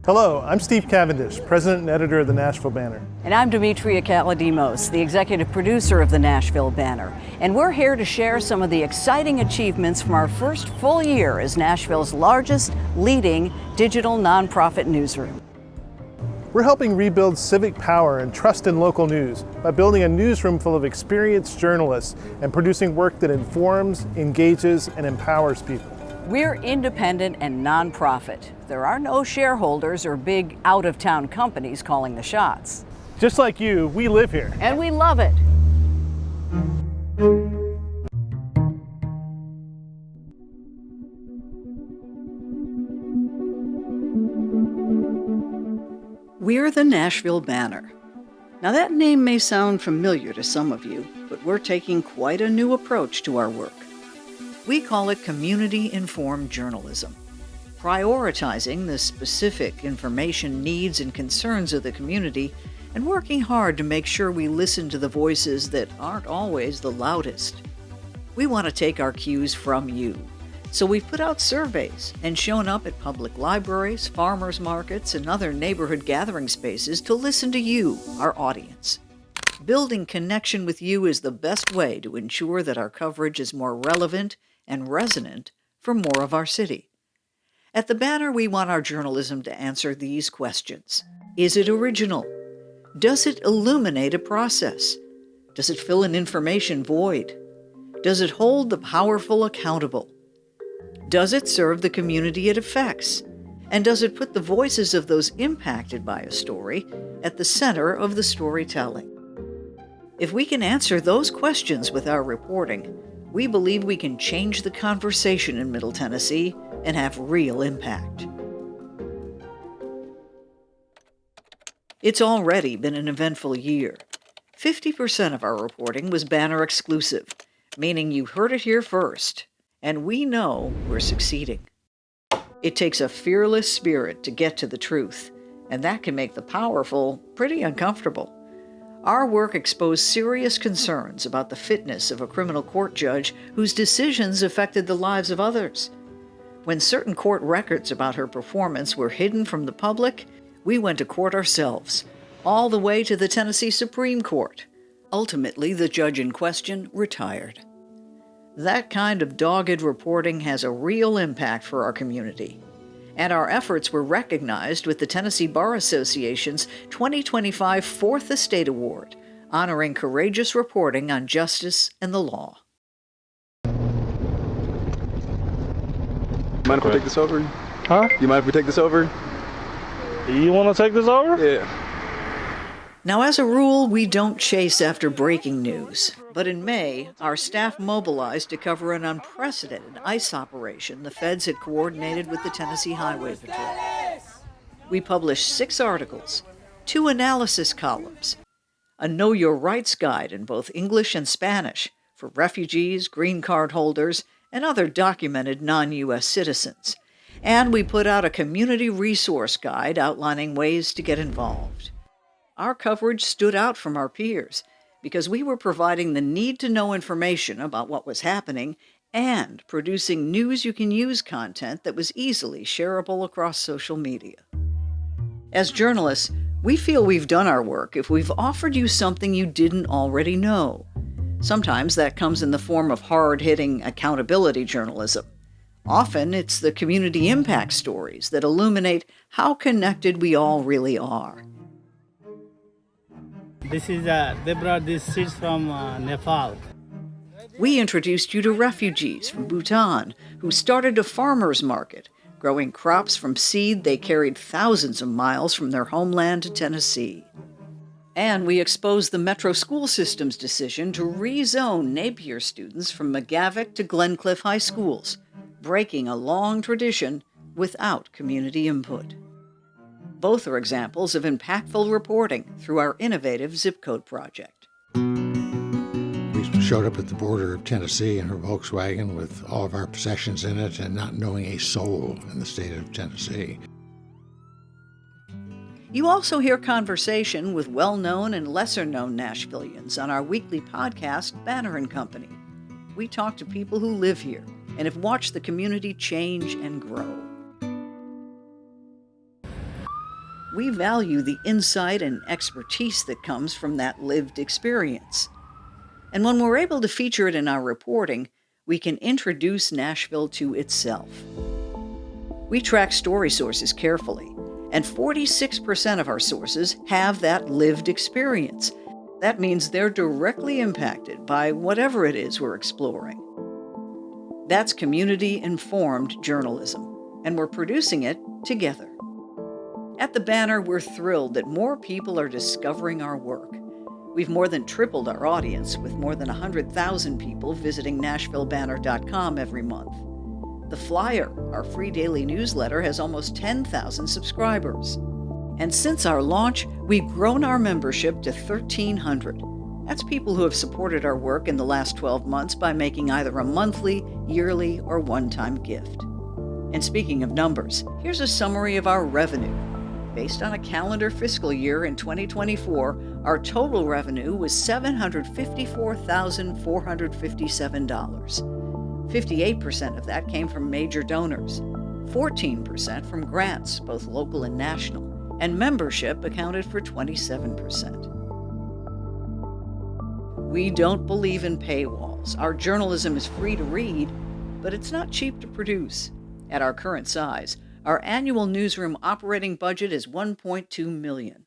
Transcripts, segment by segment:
Hello, I'm Steve Cavendish, President and Editor of the Nashville Banner. And I'm Demetria Kaladimos, the Executive Producer of the Nashville Banner. And we're here to share some of the exciting achievements from our first full year as Nashville's largest, leading digital nonprofit newsroom. We're helping rebuild civic power and trust in local news by building a newsroom full of experienced journalists and producing work that informs, engages, and empowers people. We're independent and nonprofit. There are no shareholders or big out-of-town companies calling the shots. Just like you, we live here. And we love it. We're the Nashville Banner. Now that name may sound familiar to some of you, but we're taking quite a new approach to our work. We call it community-informed journalism, prioritizing the specific information needs and concerns of the community and working hard to make sure we listen to the voices that aren't always the loudest. We want to take our cues from you, so we've put out surveys and shown up at public libraries, farmers markets, and other neighborhood gathering spaces to listen to you, our audience. Building connection with you is the best way to ensure that our coverage is more relevant and resonant for more of our city. At the Banner, we want our journalism to answer these questions. Is it original? Does it illuminate a process? Does it fill an information void? Does it hold the powerful accountable? Does it serve the community it affects? And does it put the voices of those impacted by a story at the center of the storytelling? If we can answer those questions with our reporting, we believe we can change the conversation in Middle Tennessee and have real impact. It's already been an eventful year. 50% of our reporting was Banner exclusive, meaning you heard it here first, and we know we're succeeding. It takes a fearless spirit to get to the truth, and that can make the powerful pretty uncomfortable. Our work exposed serious concerns about the fitness of a criminal court judge whose decisions affected the lives of others. When certain court records about her performance were hidden from the public, we went to court ourselves, all the way to the Tennessee Supreme Court. Ultimately, the judge in question retired. That kind of dogged reporting has a real impact for our community. And our efforts were recognized with the Tennessee Bar Association's 2025 Fourth Estate Award, honoring courageous reporting on justice and the law. Mind if we take this over? Huh? You mind if we take this over? You want to take this over? Yeah. Now, as a rule, we don't chase after breaking news. But in May, our staff mobilized to cover an unprecedented ICE operation the feds had coordinated with the Tennessee Highway Patrol. We published 6 articles, 2 analysis columns, a Know Your Rights guide in both English and Spanish for refugees, green card holders, and other documented non-U.S. citizens. And we put out a community resource guide outlining ways to get involved. Our coverage stood out from our peers because we were providing the need-to-know information about what was happening and producing news-you-can-use content that was easily shareable across social media. As journalists, we feel we've done our work if we've offered you something you didn't already know. Sometimes that comes in the form of hard-hitting accountability journalism. Often it's the community impact stories that illuminate how connected we all really are. This is they brought these seeds from Nepal. We introduced you to refugees from Bhutan who started a farmer's market, growing crops from seed they carried thousands of miles from their homeland to Tennessee. And we exposed the Metro School System's decision to rezone Napier students from McGavick to Glencliff High Schools, breaking a long tradition without community input. Both are examples of impactful reporting through our innovative zip code project. We showed up at the border of Tennessee in her Volkswagen with all of our possessions in it and not knowing a soul in the state of Tennessee. You also hear conversation with well-known and lesser-known Nashvillians on our weekly podcast, Banner & Company. We talk to people who live here and have watched the community change and grow. we value the insight and expertise that comes from that lived experience. And when we're able to feature it in our reporting, we can introduce Nashville to itself. We track story sources carefully, and 46% of our sources have that lived experience. That means they're directly impacted by whatever it is we're exploring. That's community-informed journalism, and we're producing it together. At the Banner, we're thrilled that more people are discovering our work. We've more than tripled our audience, with more than 100,000 people visiting NashvilleBanner.com every month. The Flyer, our free daily newsletter, has almost 10,000 subscribers. And since our launch, we've grown our membership to 1,300. That's people who have supported our work in the last 12 months by making either a monthly, yearly, or one-time gift. And speaking of numbers, here's a summary of our revenue. Based on a calendar fiscal year in 2024, our total revenue was $754,457. 58% of that came from major donors, 14% from grants, both local and national, and membership accounted for 27%. We don't believe in paywalls. Our journalism is free to read, but it's not cheap to produce. At our current size, our annual newsroom operating budget is $1.2 million.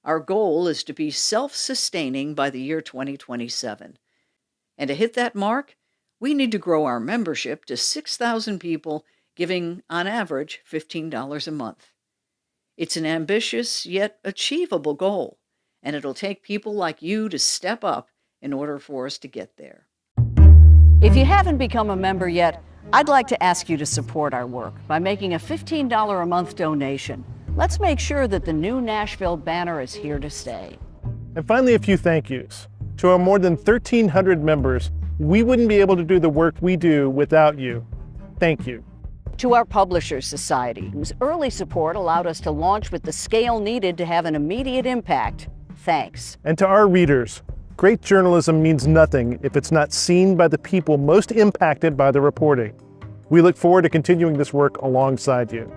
Our goal is to be self-sustaining by the year 2027. And to hit that mark, we need to grow our membership to 6,000 people giving, on average, $15 a month. It's an ambitious yet achievable goal, and it'll take people like you to step up in order for us to get there. If you haven't become a member yet, I'd like to ask you to support our work by making a $15 a month donation. Let's make sure that the new Nashville Banner is here to stay. And finally, a few thank yous. To our more than 1,300 members, we wouldn't be able to do the work we do without you. Thank you. To our Publishers Society, whose early support allowed us to launch with the scale needed to have an immediate impact. Thanks. And to our readers, great journalism means nothing if it's not seen by the people most impacted by the reporting. We look forward to continuing this work alongside you.